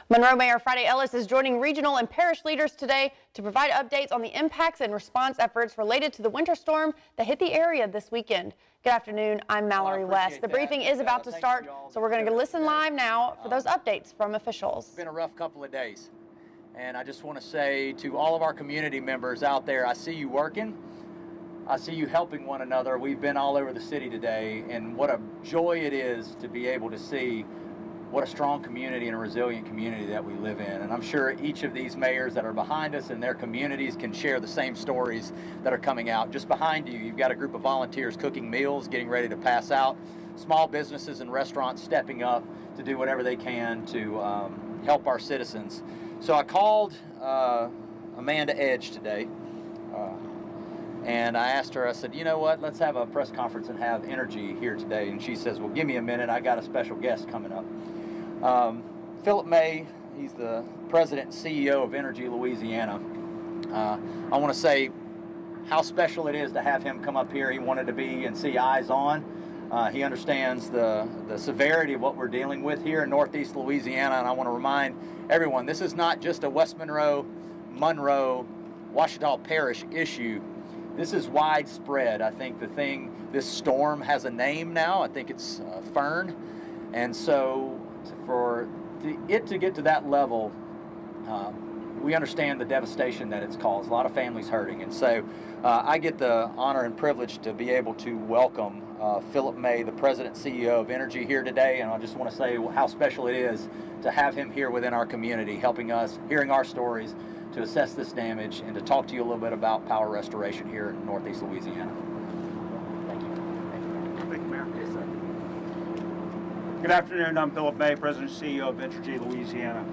Monroe Mayor Friday Ellis is joining regional and parish leaders today to provide updates on the impacts and response efforts related to the winter storm that hit the area this weekend. Good afternoon, I'm Mallory West. The briefing is about to start, so we're going to listen live now for those updates from officials. It's been a rough couple of days, and I just want to say to all of our community members out there, I see you working. I see you helping one another. We've been all over the city today, and what a joy it is to be able to see what a strong community and a resilient community that we live in. And I'm sure each of these mayors that are behind us in their communities can share the same stories that are coming out. Just behind you, you've got a group of volunteers cooking meals, getting ready to pass out. Small businesses and restaurants stepping up to do whatever they can to help our citizens. So I called Amanda Edge today, and I asked her, I said, you know what, let's have a press conference and have Entergy here today. And she says, well, give me a minute, I got a special guest coming up. Philip May, he's the president and CEO of Entergy, Louisiana. I want to say how special it is to have him come up here. He wanted to be and see eyes on. He understands the severity of what we're dealing with here in Northeast Louisiana, and I want to remind everyone, this is not just a West Monroe, Ouachita Parish issue. This is widespread. I think this storm has a name now. I think it's Fern. And so for it to get to that level, we understand the devastation that it's caused. A lot of families hurting. And so I get the honor and privilege to be able to welcome Philip May, the president and CEO of Entergy, here today. And I just want to say how special it is to have him here within our community, helping us, hearing our stories, to assess this damage, and to talk to you a little bit about power restoration here in Northeast Louisiana. Thank you. Thank you, Mayor. Yes, sir. Good afternoon. I'm Philip May, President and CEO of Entergy, Louisiana.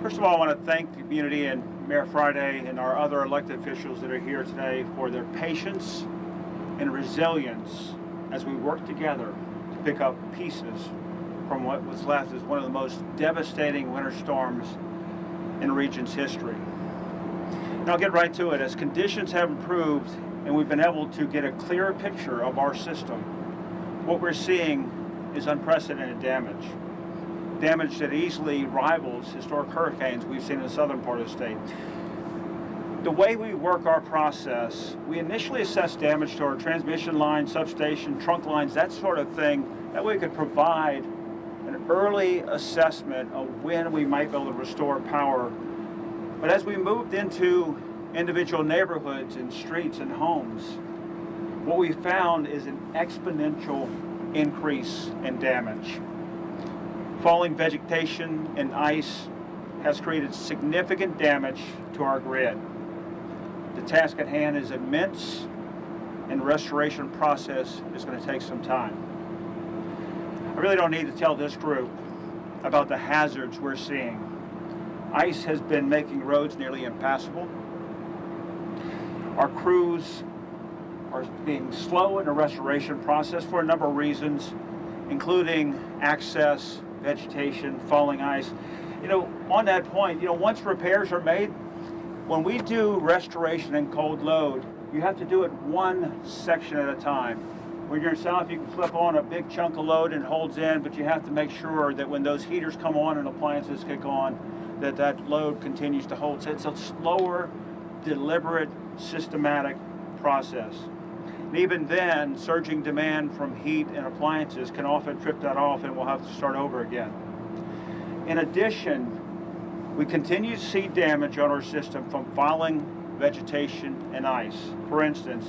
First of all, I want to thank the community and Mayor Friday and our other elected officials that are here today for their patience and resilience as we work together to pick up pieces from what was left as one of the most devastating winter storms in the region's history. And I'll get right to it. As conditions have improved and we've been able to get a clearer picture of our system, what we're seeing is unprecedented damage. Damage that easily rivals historic hurricanes we've seen in the southern part of the state. The way we work our process, we initially assess damage to our transmission lines, substation, trunk lines, that sort of thing. That way we could provide an early assessment of when we might be able to restore power. But as we moved into individual neighborhoods and streets and homes, what we found is an exponential increase in damage. Falling vegetation and ice has created significant damage to our grid. The task at hand is immense, and the restoration process is going to take some time. I really don't need to tell this group about the hazards we're seeing. Ice has been making roads nearly impassable. Our crews are being slow in the restoration process for a number of reasons, including access, vegetation, falling ice. On that point, once repairs are made, when we do restoration in cold load, you have to do it one section at a time. When you're south, you can flip on a big chunk of load and it holds in, but you have to make sure that when those heaters come on and appliances kick on, that load continues to hold. So it's a slower, deliberate, systematic process. And even then, surging demand from heat and appliances can often trip that off, and we'll have to start over again. In addition, we continue to see damage on our system from falling vegetation and ice. For instance,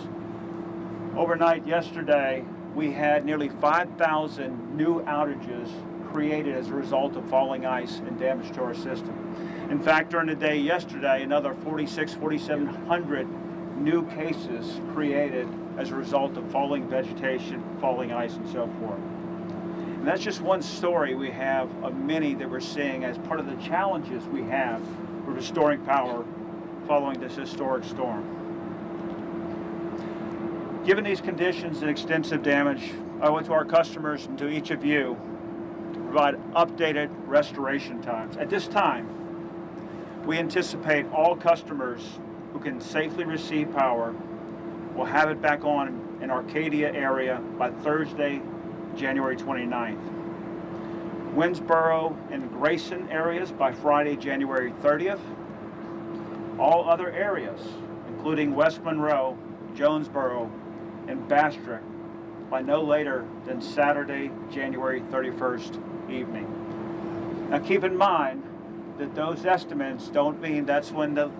overnight yesterday, we had nearly 5,000 new outages created as a result of falling ice and damage to our system. In fact, during the day yesterday, another 4,700 new cases created as a result of falling vegetation, falling ice, and so forth. And that's just one story we have of many that we're seeing as part of the challenges we have for restoring power following this historic storm. Given these conditions and extensive damage, I owe it to our customers and to each of you to provide updated restoration times. At this time, we anticipate all customers who can safely receive power will have it back on in Arcadia area by Thursday, January 29th. Winsboro and Grayson areas by Friday, January 30th. All other areas, including West Monroe, Jonesboro, and Bastrop, by no later than Saturday, January 31st evening. Now keep in mind that those estimates don't mean that's when the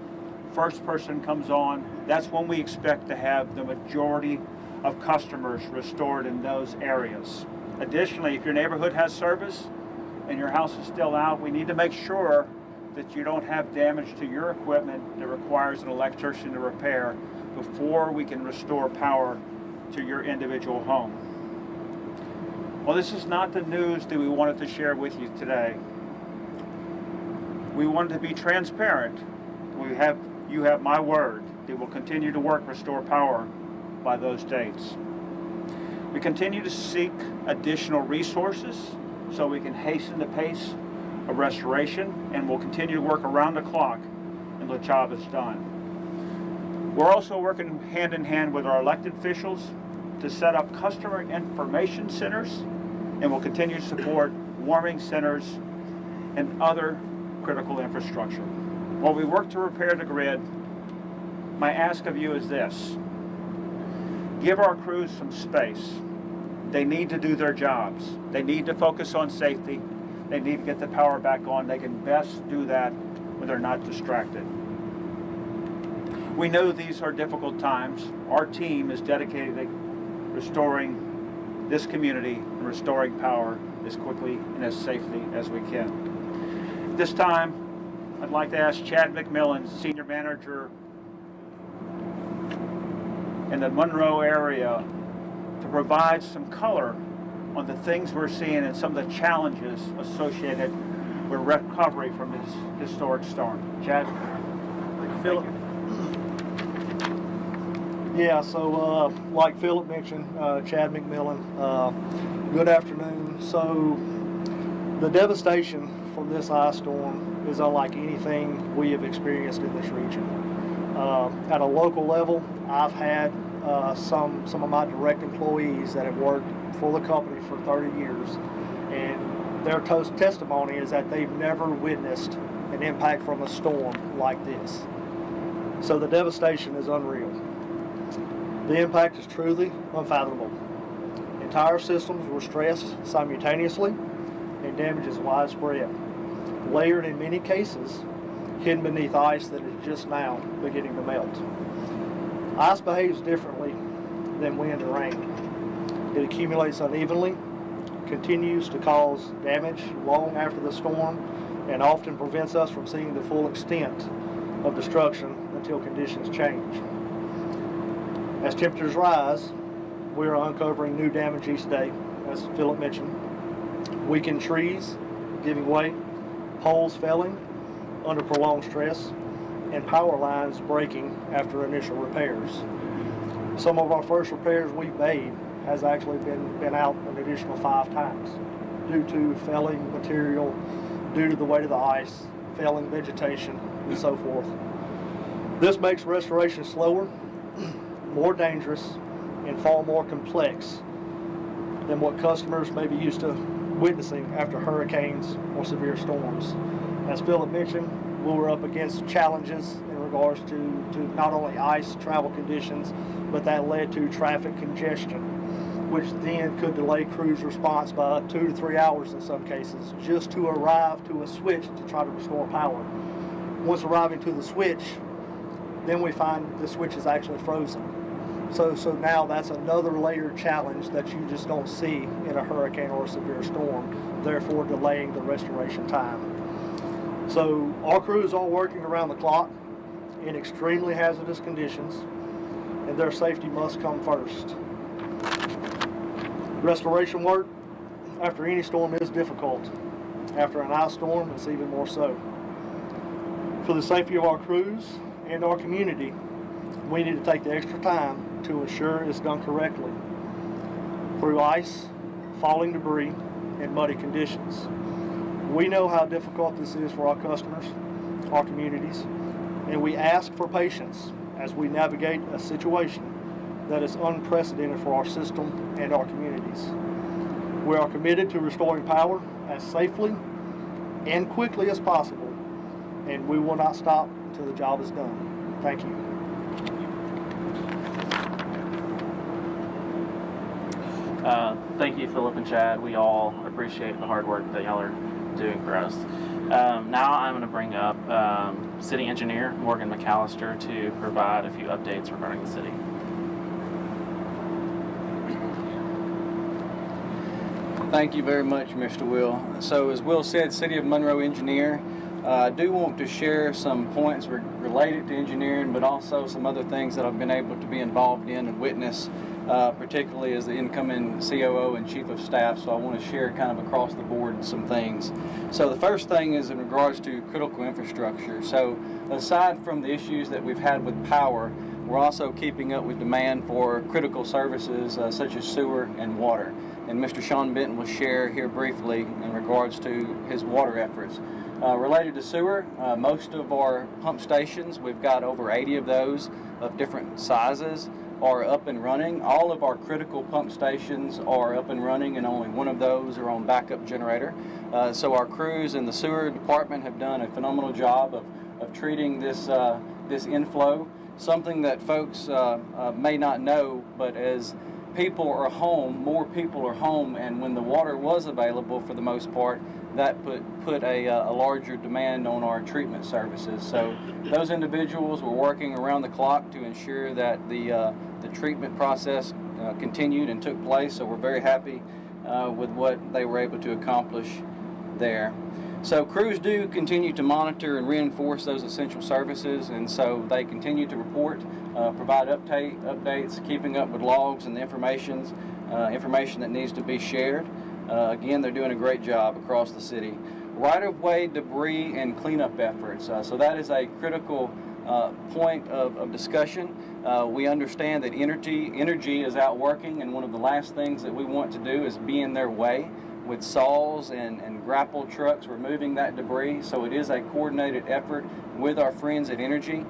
first person comes on. That's when we expect to have the majority of customers restored in those areas. Additionally, if your neighborhood has service and your house is still out, we need to make sure that you don't have damage to your equipment that requires an electrician to repair before we can restore power to your individual home. Well, this is not the news that we wanted to share with you today. We wanted to be transparent. You have my word that we'll continue to work restore power by those dates. We continue to seek additional resources so we can hasten the pace of restoration, and we'll continue to work around the clock until the job is done. We're also working hand in hand with our elected officials to set up customer information centers, and we'll continue to support warming centers and other critical infrastructure. While we work to repair the grid, my ask of you is this: give our crews some space. They need to do their jobs. They need to focus on safety. They need to get the power back on. They can best do that when they're not distracted. We know these are difficult times. Our team is dedicated to restoring this community and restoring power as quickly and as safely as we can. At this time, I'd like to ask Chad McMillan, Senior Manager in the Monroe area, to provide some color on the things we're seeing and some of the challenges associated with recovery from this historic storm. Chad? Thank you, Philip. Yeah, so like Philip mentioned, Chad McMillan, good afternoon. So the devastation from this ice storm is unlike anything we have experienced in this region. At a local level, I've had some of my direct employees that have worked for the company for 30 years, and their testimony is that they've never witnessed an impact from a storm like this. So the devastation is unreal. The impact is truly unfathomable. Entire systems were stressed simultaneously, and damage is widespread, layered in many cases, hidden beneath ice that is just now beginning to melt. Ice behaves differently than wind and rain. It accumulates unevenly, continues to cause damage long after the storm, and often prevents us from seeing the full extent of destruction until conditions change. As temperatures rise, we are uncovering new damage each day, as Philip mentioned. Weakened trees giving way, poles failing under prolonged stress, and power lines breaking after initial repairs. Some of our first repairs we've made has actually been out an additional 5 times due to failing material, due to the weight of the ice, failing vegetation, and so forth. This makes restoration slower, more dangerous, and far more complex than what customers may be used to witnessing after hurricanes or severe storms. As Philip mentioned, we were up against challenges in regards to not only ice travel conditions, but that led to traffic congestion, which then could delay crews' response by 2 to 3 hours in some cases, just to arrive to a switch to try to restore power. Once arriving to the switch, then we find the switch is actually frozen. So now that's another layered challenge that you just don't see in a hurricane or a severe storm, therefore delaying the restoration time. So our crews are working around the clock in extremely hazardous conditions, and their safety must come first. Restoration work after any storm is difficult. After an ice storm, it's even more so. For the safety of our crews and our community, we need to take the extra time to ensure it's done correctly. Through ice, falling debris, and muddy conditions. We know how difficult this is for our customers, our communities, and we ask for patience as we navigate a situation that is unprecedented for our system and our communities. We are committed to restoring power as safely and quickly as possible, and we will not stop until the job is done. Thank you. Thank you, Philip and Chad. We all appreciate the hard work that y'all are doing for us. Now I'm going to bring up City Engineer Morgan McAllister to provide a few updates regarding the city. Thank you very much, Mr. Will. So as Will said, City of Monroe Engineer, I do want to share some points related to engineering, but also some other things that I've been able to be involved in and witness, particularly as the incoming COO and Chief of Staff. So I want to share kind of across the board some things. So the first thing is in regards to critical infrastructure. So aside from the issues that we've had with power, we're also keeping up with demand for critical services such as sewer and water. And Mr. Sean Benton will share here briefly in regards to his water efforts. Related to sewer, most of our pump stations, we've got over 80 of those of different sizes, are up and running. All of our critical pump stations are up and running, and only one of those are on backup generator. So our crews in the sewer department have done a phenomenal job of treating this inflow. Something that folks may not know, but as people are home, more people are home, and when the water was available for the most part, that put a larger demand on our treatment services. So those individuals were working around the clock to ensure that the treatment process continued and took place. So we're very happy with what they were able to accomplish there. So crews do continue to monitor and reinforce those essential services, and so they continue to report, provide updates, keeping up with logs and the information that needs to be shared. Again, they're doing a great job across the city. Right-of-way debris and cleanup efforts. So that is a critical point of discussion. We understand that Entergy is out working, and one of the last things that we want to do is be in their way with saws and grapple trucks removing that debris. So it is a coordinated effort with our friends at Entergy.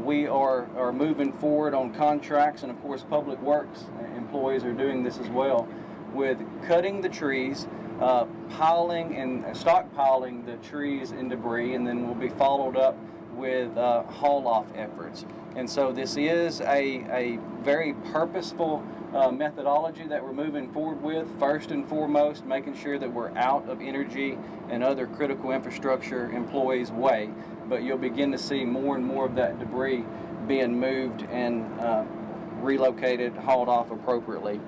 We are moving forward on contracts, and of course Public Works employees are doing this as well, with cutting the trees, piling and stockpiling the trees and debris, and then will be followed up with haul-off efforts. And so this is a very purposeful methodology that we're moving forward with. First and foremost, making sure that we're out of Entergy and other critical infrastructure employees' way, but you'll begin to see more and more of that debris being moved and relocated, hauled off appropriately.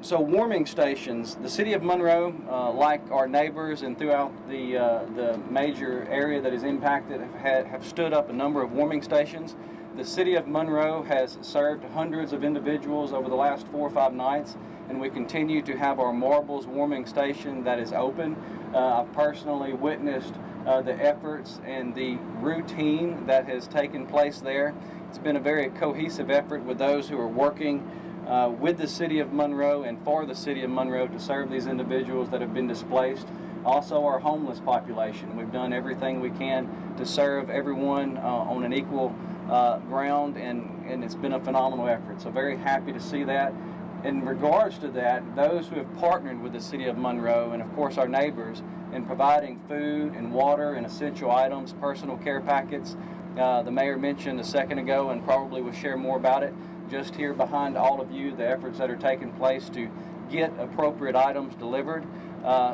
So warming stations, the City of Monroe, like our neighbors and throughout the major area that is impacted, have stood up a number of warming stations. The City of Monroe has served hundreds of individuals over the last 4 or 5 nights, and we continue to have our Marbles warming station that is open. I've personally witnessed the efforts and the routine that has taken place there. It's been a very cohesive effort with those who are working with the City of Monroe and for the City of Monroe to serve these individuals that have been displaced. Also our homeless population. We've done everything we can to serve everyone on an equal ground, and it's been a phenomenal effort. So very happy to see that. In regards to that, those who have partnered with the City of Monroe and of course our neighbors in providing food and water and essential items, personal care packets, the mayor mentioned a second ago and probably will share more about it. Just here behind all of you, the efforts that are taking place to get appropriate items delivered.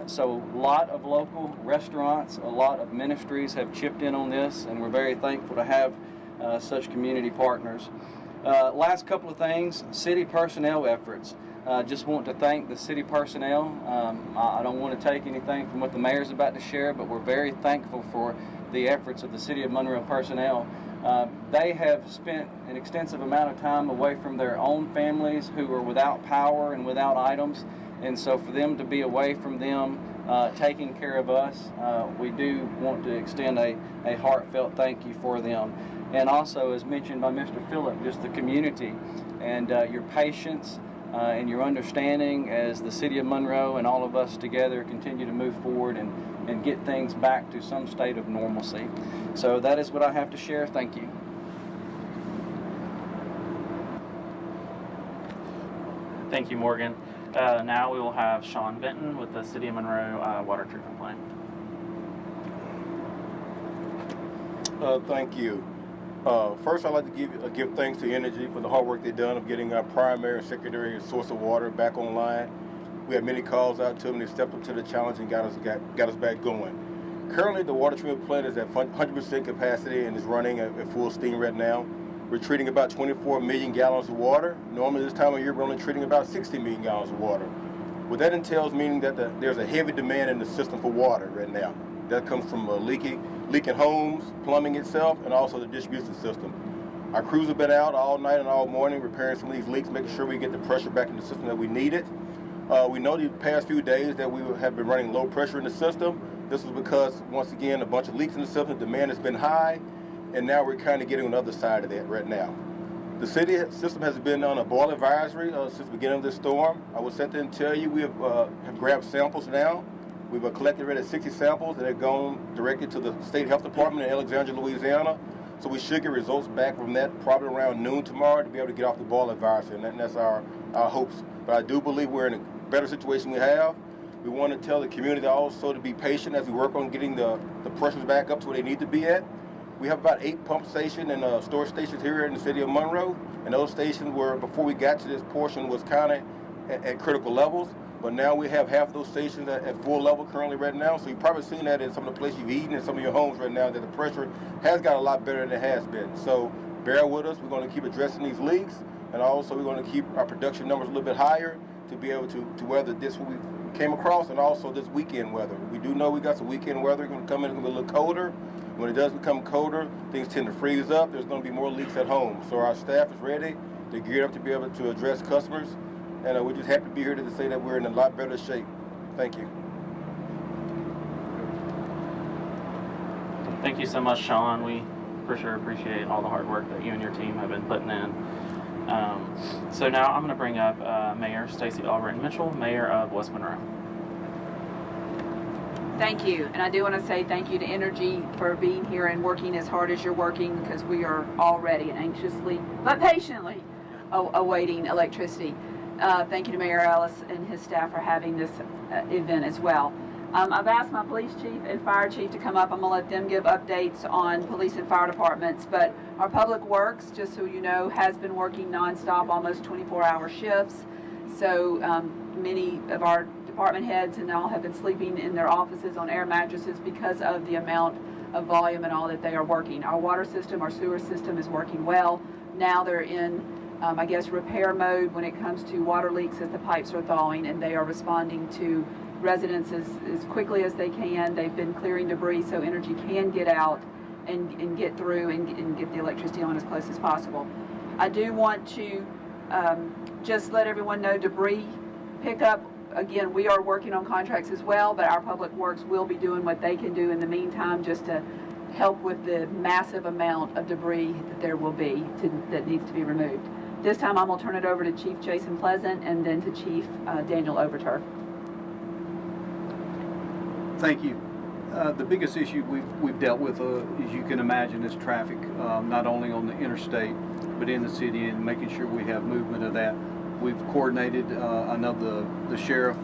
So a lot of local restaurants, a lot of ministries have chipped in on this, and we're very thankful to have such community partners. Last couple of things, city personnel efforts. Just want to thank the city personnel. I don't want to take anything from what the mayor's about to share, but we're very thankful for the efforts of the City of Monroe personnel. They have spent an extensive amount of time away from their own families who are without power and without items, and so for them to be away from them, taking care of us, we do want to extend a heartfelt thank you for them. And also, as mentioned by Mr. Phillip, just the community and your patience and your understanding as the City of Monroe and all of us together continue to move forward and get things back to some state of normalcy. So that is what I have to share. Thank you. Thank you, Morgan. Now we will have Sean Benton with the City of Monroe water treatment plant. Thank you. First, I'd like to give thanks to Entergy for the hard work they've done of getting our primary and secondary source of water back online. We had many calls out to them. They stepped up to the challenge and got us back going. Currently, the water treatment plant is at 100% capacity and is running at full steam right now. We're treating about 24 million gallons of water. Normally, this time of year, we're only treating about 60 million gallons of water. What that entails, meaning that there's a heavy demand in the system for water right now. That comes from leaking homes, plumbing itself, and also the distribution system. Our crews have been out all night and all morning repairing some of these leaks, making sure we get the pressure back in the system that we need it. We know the past few days that we have been running low pressure in the system. This was because, once again, a bunch of leaks in the system, demand has been high, and now we're kind of getting on the other side of that right now. The city system has been on a boil advisory since the beginning of this storm. I will sit there and tell you we have grabbed samples now. We've collected already 60 samples that have gone directly to the State Health Department in Alexandria, Louisiana. So we should get results back from that probably around noon tomorrow to be able to get off the boil advisory, and that's our hopes. But I do believe we're in a better situation we have. We want to tell the community also to be patient as we work on getting the pressures back up to where they need to be at. We have about 8 pump stations and storage stations here in the city of Monroe, and those stations were, before we got to this portion, was kind of at critical levels. But now we have half those stations at full level currently right now. So you've probably seen that in some of the places you've eaten in some of your homes right now, that the pressure has got a lot better than it has been. So bear with us. We're going to keep addressing these leaks, and also we're going to keep our production numbers a little bit higher to be able to weather this what we came across, and also this weekend weather. We do know we got some weekend weather going to come in. It's going to be a little colder. When it does become colder, things tend to freeze up. There's going to be more leaks at home. So our staff is ready. They're geared up to be able to address customers. And we're just happy to be here to say that we're in a lot better shape. Thank you. Thank you so much, Sean. We for sure appreciate all the hard work that you and your team have been putting in. So now I'm going to bring up Mayor Stacey Albright Mitchell, Mayor of West Monroe. Thank you, and I do want to say thank you to Entergy for being here and working as hard as you're working, because we are already anxiously but patiently awaiting electricity. Thank you to Mayor Ellis and his staff for having this event as well. I've asked my police chief and fire chief to come up. I'm going to let them give updates on police and fire departments, but our public works, just so you know, has been working nonstop, almost 24-hour shifts. So many of our department heads and all have been sleeping in their offices on air mattresses because of the amount of volume and all that they are working. Our water system, our sewer system is working well. Now they're in I guess repair mode when it comes to water leaks as the pipes are thawing, and they are responding to residents as quickly as they can. They've been clearing debris so Entergy can get out and get through and get the electricity on as close as possible. I do want to just let everyone know debris pickup. Again, we are working on contracts as well, but our public works will be doing what they can do in the meantime just to help with the massive amount of debris that there will be that needs to be removed. This time I'm going to turn it over to Chief Jason Pleasant and then to Chief Daniel Overturf. Thank you. The biggest issue we've dealt with, as you can imagine, is traffic, not only on the interstate, but in the city, and making sure we have movement of that. We've coordinated, I know the sheriff,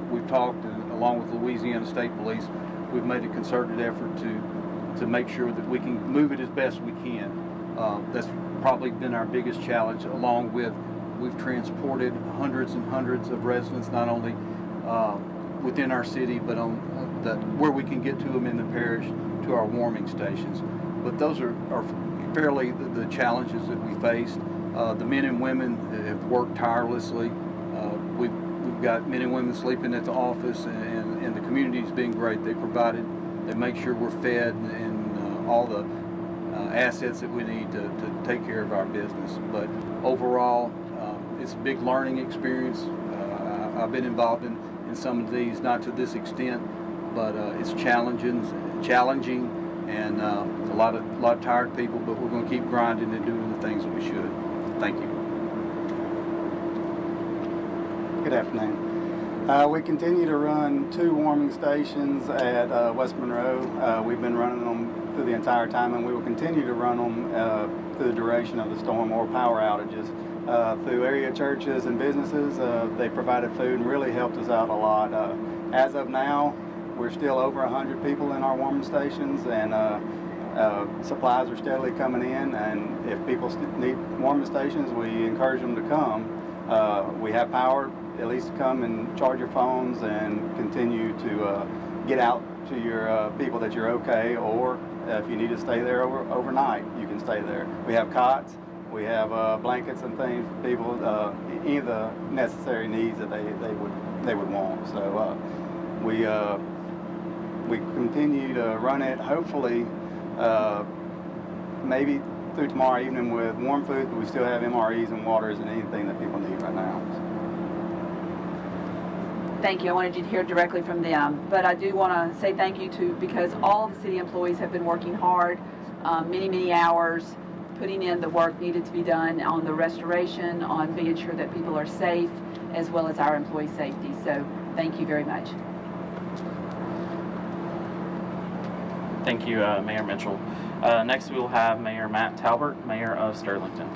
we've talked, and along with Louisiana State Police, we've made a concerted effort to make sure that we can move it as best we can. That's probably been our biggest challenge, along with we've transported hundreds and hundreds of residents, not only within our city, but on where we can get to them in the parish, to our warming stations. But those are fairly the challenges that we faced. The men and women have worked tirelessly. We've got men and women sleeping at the office, and the community's been great. They make sure we're fed and all the assets that we need to take care of our business. But overall, it's a big learning experience. I've been involved in some of these, not to this extent, but it's challenging, and a lot of tired people. But we're going to keep grinding and doing the things that we should. Thank you. Good afternoon. We continue to run 2 warming stations at West Monroe. We've been running them through the entire time, and we will continue to run them through the duration of the storm or power outages through area churches and businesses. They provided food and really helped us out a lot. As of now, we're still over 100 people in our warming stations, and supplies are steadily coming in, and if people need warming stations, we encourage them to come. We have power, at least to come and charge your phones and continue to get out to your people that you're okay, or if you need to stay there overnight, you can stay there. We have cots, we have blankets and things for people, any of the necessary needs that they would want. So we continue to run it, hopefully maybe through tomorrow evening with warm food, but we still have MREs and waters and anything that people need right now. Thank you. I wanted you to hear directly from them. But I do want to say thank you because all the city employees have been working hard, many hours, putting in the work needed to be done on the restoration, on being sure that people are safe, as well as our employee safety. So thank you very much. Thank you, Mayor Mitchell. Next, we will have Mayor Matt Talbert, Mayor of Sterlington.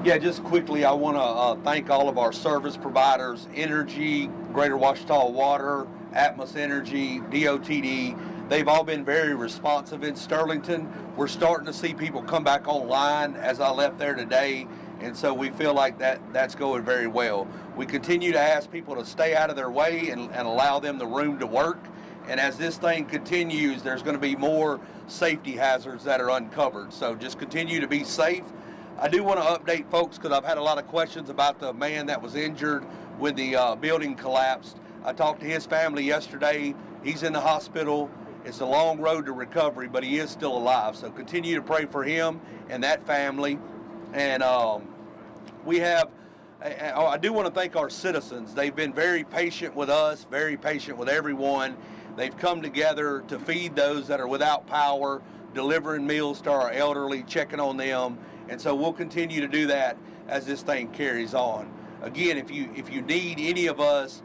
Yeah, just quickly, I want to thank all of our service providers, Entergy, Greater Ouachita Water, Atmos Energy, DOTD. They've all been very responsive in Sterlington. We're starting to see people come back online as I left there today, and so we feel like that's going very well. We continue to ask people to stay out of their way and allow them the room to work. And as this thing continues, there's going to be more safety hazards that are uncovered. So just continue to be safe. I do want to update folks because I've had a lot of questions about the man that was injured when the building collapsed. I talked to his family yesterday. He's in the hospital. It's a long road to recovery, but he is still alive. So continue to pray for him and that family. And I do want to thank our citizens. They've been very patient with us, very patient with everyone. They've come together to feed those that are without power, delivering meals to our elderly, checking on them. And so we'll continue to do that as this thing carries on. Again, if you need any of us,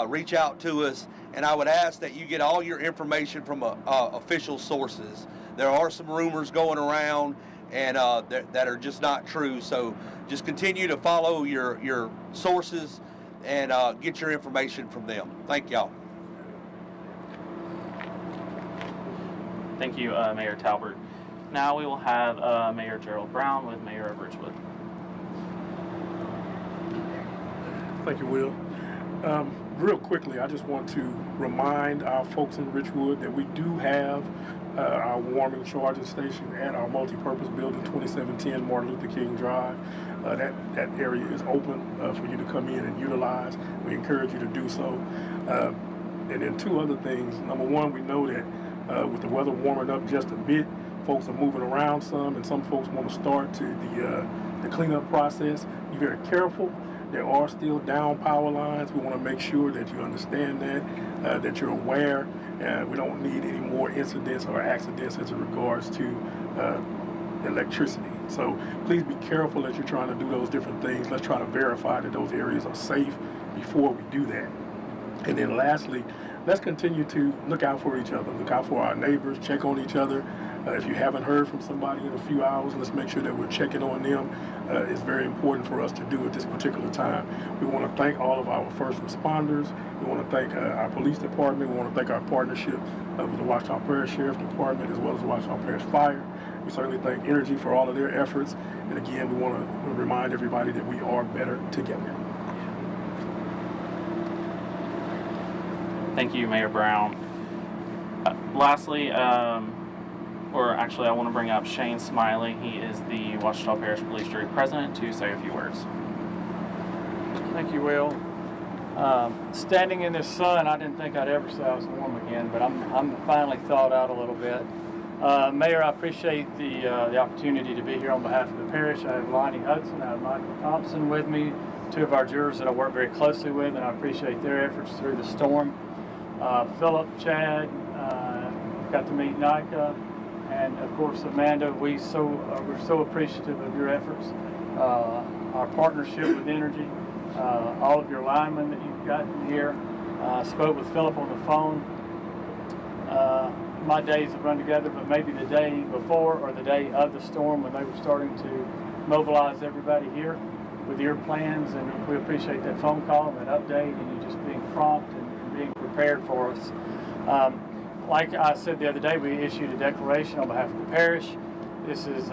reach out to us. And I would ask that you get all your information from official sources. There are some rumors going around and that are just not true. So just continue to follow your sources and get your information from them. Thank y'all. Thank you, Mayor Talbert. Now we will have Mayor Gerald Brown with Mayor of Richwood. Thank you, Will. Real quickly, I just want to remind our folks in Richwood that we do have our warming charging station at our multi-purpose building, 2710 Martin Luther King Drive. That area is open for you to come in and utilize. We encourage you to do so. And then two other things. Number one, we know that with the weather warming up just a bit, folks are moving around some, and some folks want to start to the cleanup process. Be very careful. There are still down power lines. We want to make sure that you understand that you're aware. We don't need any more incidents or accidents as it regards to electricity. So please be careful as you're trying to do those different things. Let's try to verify that those areas are safe before we do that. And then lastly, let's continue to look out for each other, look out for our neighbors, check on each other. If you haven't heard from somebody in a few hours, let's make sure that we're checking on them. It's very important for us to do at this particular time. We want to thank all of our first responders. We want to thank our police department. We want to thank our partnership with the Ouachita Parish Sheriff Department as well as the Ouachita Parish Fire. We certainly thank Entergy for all of their efforts. And again, we want to remind everybody that we are better together. Thank you, Mayor Brown. Lastly, or actually I want to bring up Shane Smiley. He is the Ouachita Parish Police Jury President to say a few words. Thank you, Will. Standing in this sun, I didn't think I'd ever say I was warm again, but I'm finally thawed out a little bit. Mayor, I appreciate the opportunity to be here on behalf of the parish. I have Lonnie Hudson, I have Michael Thompson with me, two of our jurors that I work very closely with, and I appreciate their efforts through the storm. Philip, Chad, got to meet Nika, and of course Amanda. We're so appreciative of your efforts. Our partnership with Entergy, all of your linemen that you've gotten here. Spoke with Philip on the phone. my days have run together, but maybe the day before or the day of the storm when they were starting to mobilize everybody here with your plans, and we appreciate that phone call and that update and you just being prompt and being prepared for us. Like I said the other day, we issued a declaration on behalf of the parish. This is,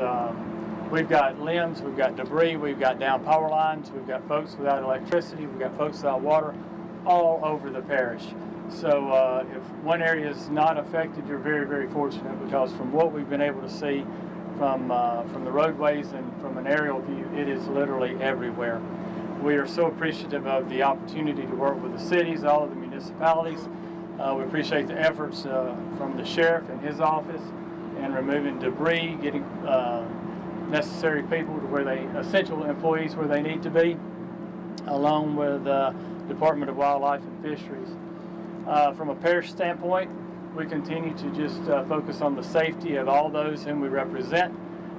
we've got limbs, we've got debris, we've got down power lines, we've got folks without electricity, we've got folks without water, all over the parish. So if one area is not affected, you're very, very fortunate, because from what we've been able to see from the roadways and from an aerial view, it is literally everywhere. We are so appreciative of the opportunity to work with the cities, all of the municipalities. We appreciate the efforts from the sheriff and his office in removing debris, getting necessary people to where they, essential employees where they need to be, along with Department of Wildlife and Fisheries. From a parish standpoint, we continue to just focus on the safety of all those whom we represent.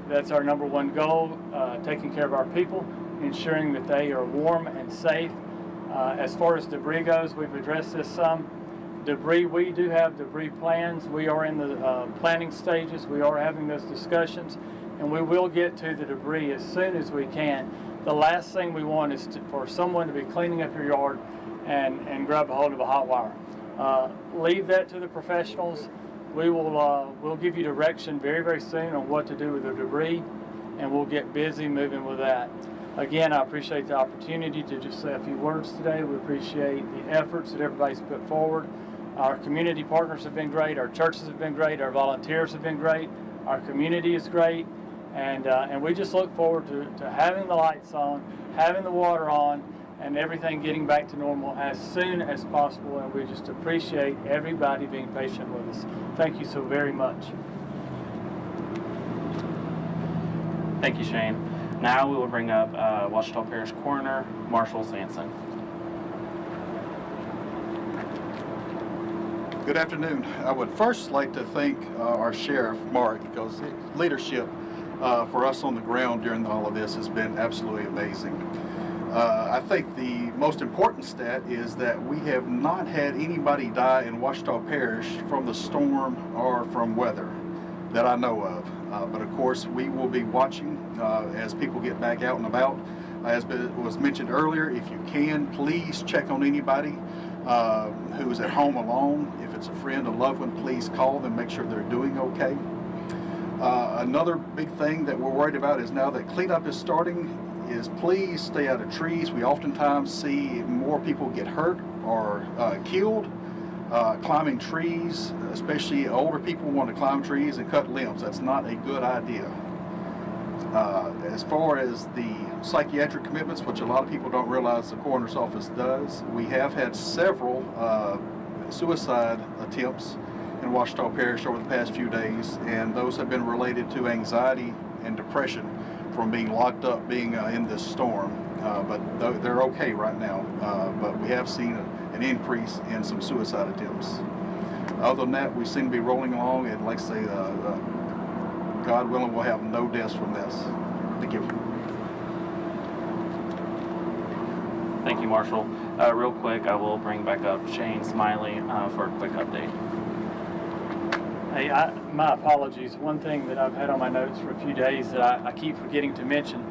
That's our number one goal, taking care of our people, ensuring that they are warm and safe. As far as debris goes, we've addressed this some. Debris, we do have debris plans. We are in the planning stages. We are having those discussions, and we will get to the debris as soon as we can. The last thing we want is for someone to be cleaning up your yard and grab a hold of a hot wire. Leave that to the professionals. We'll give you direction very, very soon on what to do with the debris, and we'll get busy moving with that. Again, I appreciate the opportunity to just say a few words today. We appreciate the efforts that everybody's put forward. Our community partners have been great. Our churches have been great. Our volunteers have been great. Our community is great. And we just look forward to having the lights on, having the water on, and everything getting back to normal as soon as possible. And we just appreciate everybody being patient with us. Thank you so very much. Thank you, Shane. Now we will bring up Ouachita Parish Coroner Marshall Sampson. Good afternoon. I would first like to thank our Sheriff, Mark, because his leadership for us on the ground during all of this has been absolutely amazing. I think the most important stat is that we have not had anybody die in Ouachita Parish from the storm or from weather that I know of. But of course, we will be watching as people get back out and about. As was mentioned earlier, if you can, please check on anybody who is at home alone. If it's a friend, a loved one, please call them, make sure they're doing okay. Another big thing that we're worried about is now that cleanup is starting, is please stay out of trees. We oftentimes see more people get hurt or killed climbing trees, especially older people want to climb trees and cut limbs. That's not a good idea. As far as the psychiatric commitments, which a lot of people don't realize the coroner's office does, we have had several suicide attempts in Ouachita Parish over the past few days, and those have been related to anxiety and depression from being locked up, being in this storm. But they're okay right now. But we have seen an increase in some suicide attempts. Other than that, we seem to be rolling along, and like I say, God willing, we'll have no deaths from this. Thank you. Thank you, Marshall. Real quick, I will bring back up Shane Smiley for a quick update. Hey, my apologies. One thing that I've had on my notes for a few days that I keep forgetting to mention.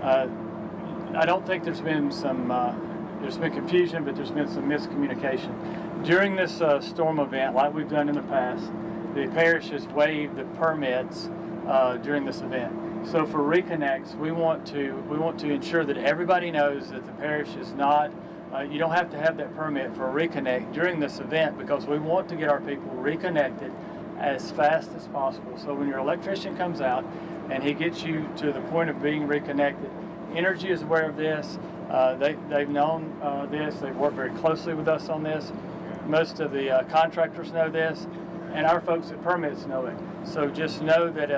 I don't think there's been confusion, but there's been some miscommunication. During this storm event, like we've done in the past, the parish has waived the permits during this event. So for reconnects, we want to ensure that everybody knows that the parish is not. You don't have to have that permit for a reconnect during this event, because we want to get our people reconnected as fast as possible. So when your electrician comes out and he gets you to the point of being reconnected, Entergy is aware of this. They've known this. They've worked very closely with us on this. Most of the contractors know this, and our folks at permits know it. So just know that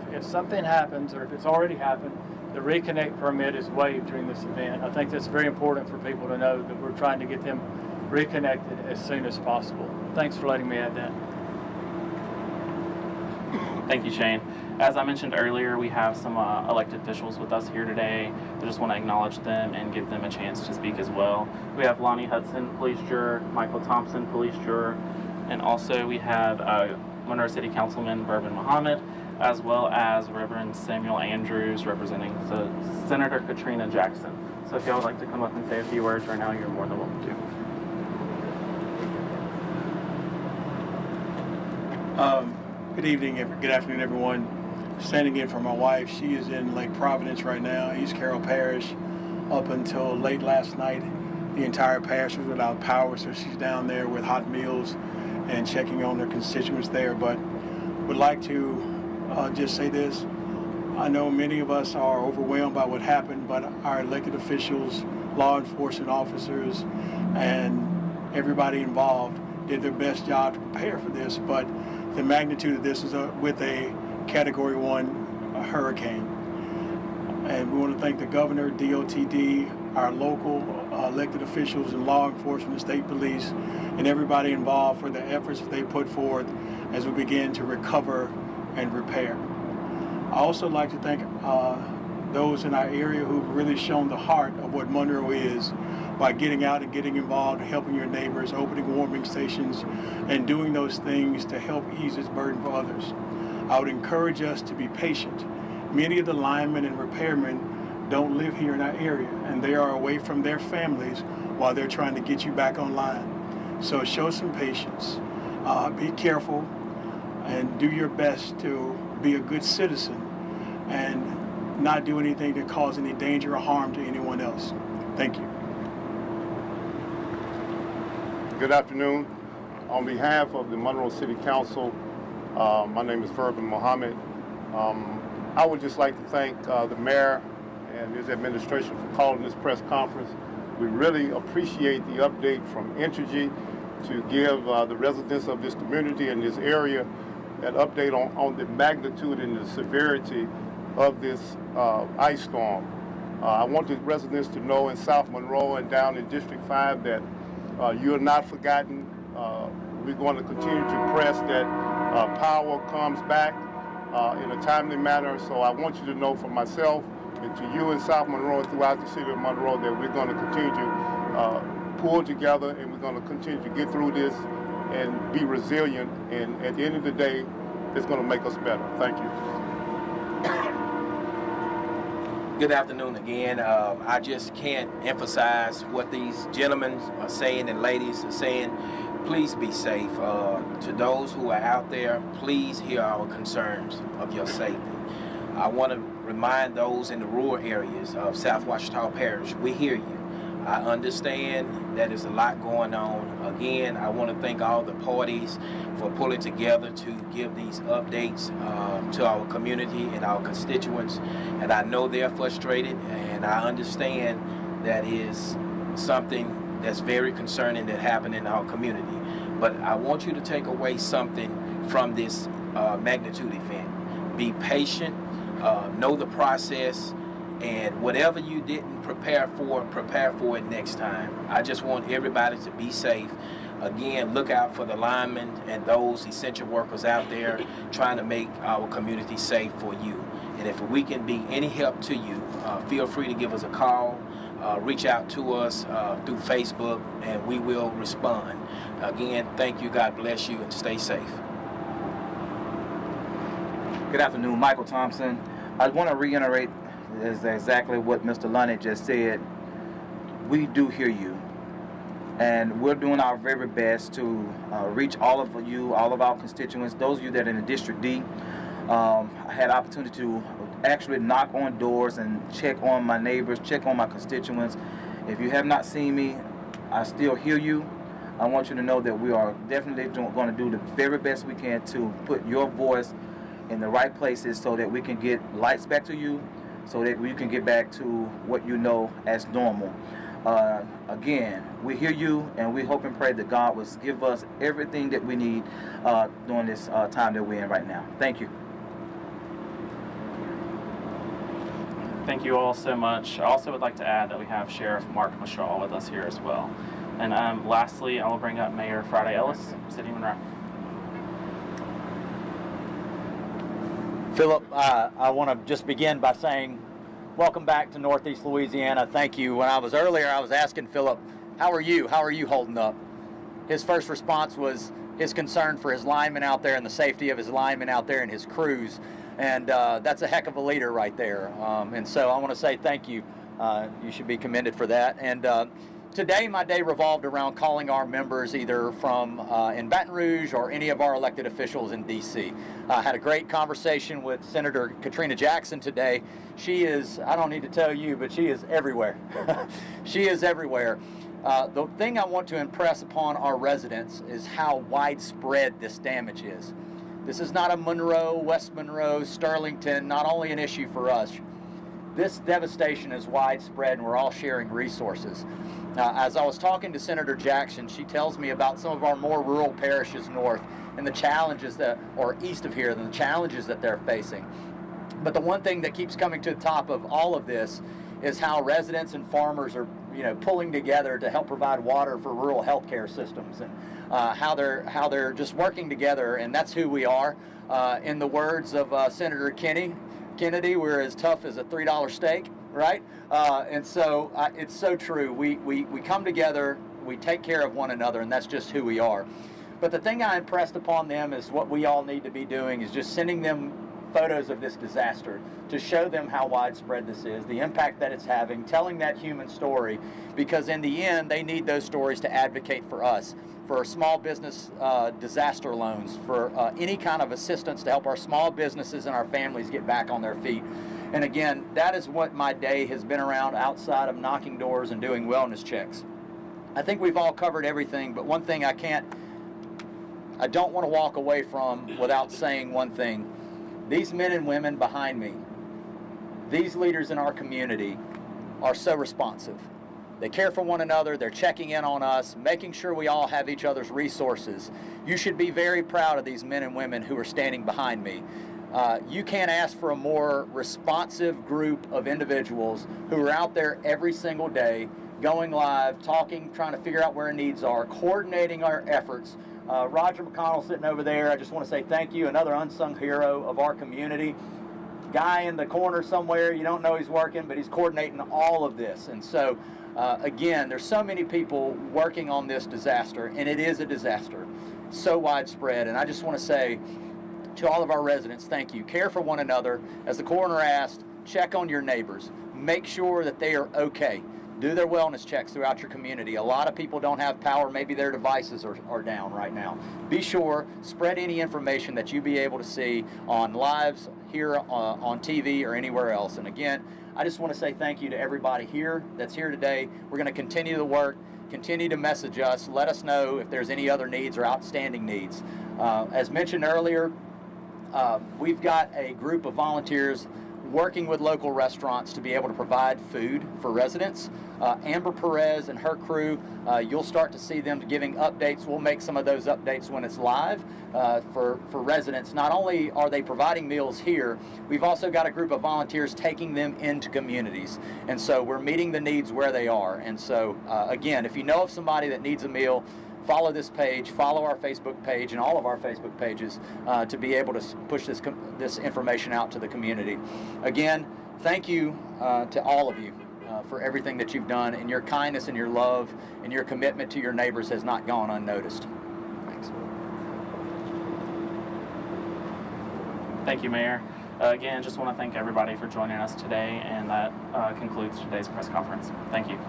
if something happens, or if it's already happened, the reconnect permit is waived during this event. I think that's very important for people to know that we're trying to get them reconnected as soon as possible. Thanks for letting me add that. Thank you, Shane. As I mentioned earlier, we have some elected officials with us here today. I just want to acknowledge them and give them a chance to speak as well. We have Lonnie Hudson, police juror, Michael Thompson, police juror, and also we have Monroe City Councilman Bourbon Muhammad, as well as Reverend Samuel Andrews representing Senator Katrina Jackson. So if y'all would like to come up and say a few words right now, you're more than welcome to. Good evening, good afternoon, everyone. Standing in for my wife. She is in Lake Providence right now, East Carroll Parish. Up until late last night, the entire parish was without power, so she's down there with hot meals and checking on their constituents there. But would like to just say this. I know many of us are overwhelmed by what happened, but our elected officials, law enforcement officers, and everybody involved did their best job to prepare for this. But the magnitude of this is with a Category 1 hurricane. And we want to thank the governor, DOTD, our local elected officials and law enforcement, state police, and everybody involved for the efforts that they put forth as we begin to recover and repair. I also like to thank those in our area who've really shown the heart of what Monroe is by getting out and getting involved, helping your neighbors, opening warming stations, and doing those things to help ease this burden for others. I would encourage us to be patient. Many of the linemen and repairmen don't live here in our area, and they are away from their families while they're trying to get you back online. So show some patience, be careful, and do your best to be a good citizen and not do anything to cause any danger or harm to anyone else. Thank you. Good afternoon. On behalf of the Monroe City Council, my name is Bourbon Muhammad. I would just like to thank the mayor and his administration for calling this press conference. We really appreciate the update from Entergy to give the residents of this community and this area an update on the magnitude and the severity of this ice storm. I want the residents to know in South Monroe and down in District 5 that you're not forgotten. We're going to continue to press that power comes back in a timely manner. So I want you to know from myself and to you in South Monroe and throughout the city of Monroe that we're going to continue to pull together, and we're going to continue to get through this and be resilient. And at the end of the day, it's going to make us better. Thank you. Good afternoon again. I just can't emphasize what these gentlemen are saying and ladies are saying. Please be safe. To those who are out there, please hear our concerns of your safety. I want to remind those in the rural areas of South Ouachita Parish, we hear you. I understand that there's a lot going on. Again, I want to thank all the parties for pulling together to give these updates to our community and our constituents. And I know they're frustrated, and I understand that is something that's very concerning that happened in our community. But I want you to take away something from this magnitude event. Be patient, know the process, and whatever you didn't prepare for it next time. I just want everybody to be safe. Again, look out for the linemen and those essential workers out there trying to make our community safe for you. And if we can be any help to you, feel free to give us a call, reach out to us through Facebook, and we will respond. Again, thank you, God bless you, and stay safe. Good afternoon, Michael Thompson. I want to reiterate is exactly what Mr. Lunny just said. We do hear you, and we're doing our very best to reach all of you, all of our constituents, those of you that are in the District D. I had the opportunity to actually knock on doors and check on my neighbors, check on my constituents. If you have not seen me, I still hear you. I want you to know that we are definitely going to do the very best we can to put your voice in the right places so that we can get lights back to you, so that you can get back to what you know as normal. Again, we hear you, and we hope and pray that God will give us everything that we need during this time that we're in right now. Thank you. Thank you all so much. I also would like to add that we have Sheriff Mark Mashaw with us here as well. And lastly, I will bring up Mayor Friday Ellis, City of Monroe. Philip, I want to just begin by saying welcome back to Northeast Louisiana. Thank you. When I was earlier, I was asking Philip, how are you? How are you holding up? his first response was his concern for his linemen out there and the safety of his linemen out there and his crews. And that's a heck of a leader right there. And so I want to say thank you. You should be commended for that. And today my day revolved around calling our members either from in Baton Rouge or any of our elected officials in D.C. I had a great conversation with Senator Katrina Jackson today. She is, I don't need to tell you, but she is everywhere. She is everywhere. The thing I want to impress upon our residents is how widespread this damage is. This is not a Monroe, West Monroe, Sterlington, not only an issue for us. This devastation is widespread and we're all sharing resources. As I was talking to Senator Jackson, she tells me about some of our more rural parishes north and the challenges that, or east of here, and the challenges that they're facing. But the one thing that keeps coming to the top of all of this is how residents and farmers are, pulling together to help provide water for rural healthcare systems, and how they're just working together, and that's who we are. In the words of Senator Kennedy, we're as tough as a $3 steak, right? And so it's so true. We come together, we take care of one another, and that's just who we are. But the thing I impressed upon them is what we all need to be doing is just sending them photos of this disaster to show them how widespread this is, the impact that it's having, telling that human story, because in the end they need those stories to advocate for us, for small business disaster loans, for any kind of assistance to help our small businesses and our families get back on their feet. And again, that is what my day has been around outside of knocking doors and doing wellness checks. I think we've all covered everything, but one thing I don't want to walk away from without saying one thing. These men and women behind me, these leaders in our community are so responsive. They care for one another, they're checking in on us, making sure we all have each other's resources. You should be very proud of these men and women who are standing behind me. You can't ask for a more responsive group of individuals who are out there every single day, going live, talking, trying to figure out where needs are, coordinating our efforts. Roger McConnell sitting over there, I just want to say thank you, another unsung hero of our community. Guy in the corner somewhere, you don't know he's working, but he's coordinating all of this. And so, again, there's so many people working on this disaster, and it is a disaster, so widespread. And I just want to say to all of our residents, thank you. Care for one another. As the coroner asked, check on your neighbors. Make sure that they are okay. Do their wellness checks throughout your community. A lot of people don't have power. Maybe their devices are down right now. Be sure, spread any information that you be able to see on lives here on TV or anywhere else. And again, I just want to say thank you to everybody here that's here today. We're going to continue the work, continue to message us. Let us know if there's any other needs or outstanding needs. As mentioned earlier, we've got a group of volunteers working with local restaurants to be able to provide food for residents. Amber Perez and her crew, you'll start to see them giving updates. We'll make some of those updates when it's live for residents. Not only are they providing meals here, we've also got a group of volunteers taking them into communities. And so we're meeting the needs where they are. And so, again, if you know of somebody that needs a meal, follow this page, follow our Facebook page and all of our Facebook pages to be able to push this information out to the community. Again, thank you to all of you for everything that you've done, and your kindness and your love and your commitment to your neighbors has not gone unnoticed. Thanks. Thank you, Mayor. Again, just want to thank everybody for joining us today, and that concludes today's press conference. Thank you.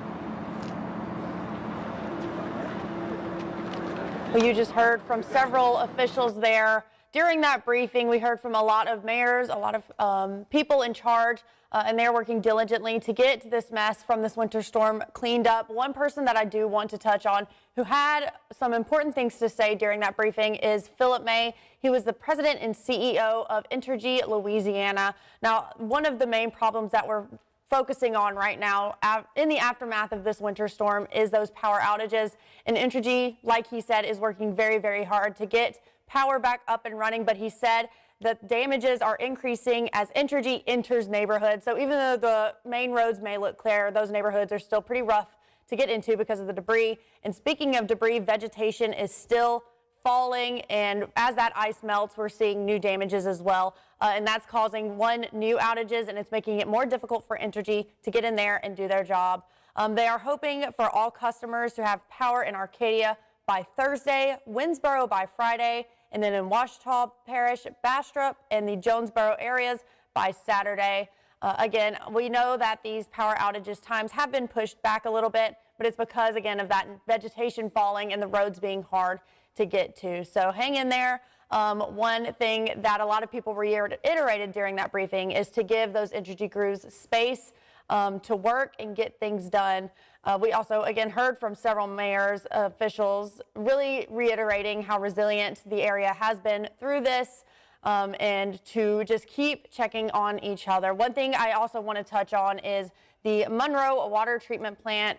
Well, you just heard from several officials there. During that briefing, we heard from a lot of mayors, a lot of people in charge, and they're working diligently to get this mess from this winter storm cleaned up. One person that I do want to touch on who had some important things to say during that briefing is Philip May. He was the president and CEO of Entergy, Louisiana. Now, one of the main problems that we're focusing on right now in the aftermath of this winter storm is those power outages. And Entergy, like he said, is working very, very hard to get power back up and running. But he said that damages are increasing as Entergy enters neighborhoods. So even though the main roads may look clear, those neighborhoods are still pretty rough to get into because of the debris. And speaking of debris, vegetation is still falling, and as that ice melts, we're seeing new damages as well, and that's causing new outages, and it's making it more difficult for Entergy to get in there and do their job. They are hoping for all customers to have power in Arcadia by Thursday, Winsboro by Friday, and then in Ouachita Parish, Bastrop, and the Jonesboro areas by Saturday. Again, we know that these power outages times have been pushed back a little bit, but it's because, again, of that vegetation falling and the roads being hard to get to. So hang in there. One thing that a lot of people reiterated during that briefing is to give those Entergy crews space to work and get things done. We also, again, heard from several mayors, officials, really reiterating how resilient the area has been through this. And to just keep checking on each other. One thing I also want to touch on is the Monroe water treatment plant.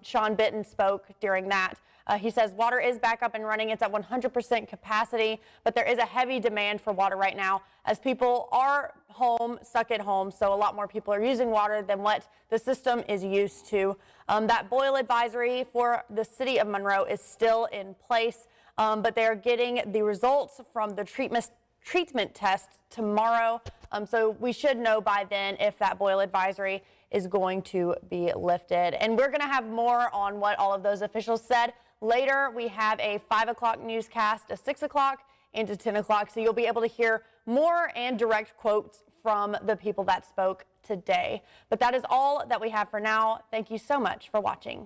Sean Bitton spoke during that. He says water is back up and running. It's at 100% capacity, but there is a heavy demand for water right now as people are home, stuck at home. So a lot more people are using water than what the system is used to. That boil advisory for the city of Monroe is still in place, but they're getting the results from the treatment test tomorrow. So we should know by then if that boil advisory is going to be lifted. And we're going to have more on what all of those officials said. Later, we have a 5 o'clock newscast, a 6 o'clock, and a 10 o'clock. So you'll be able to hear more and direct quotes from the people that spoke today. But that is all that we have for now. Thank you so much for watching.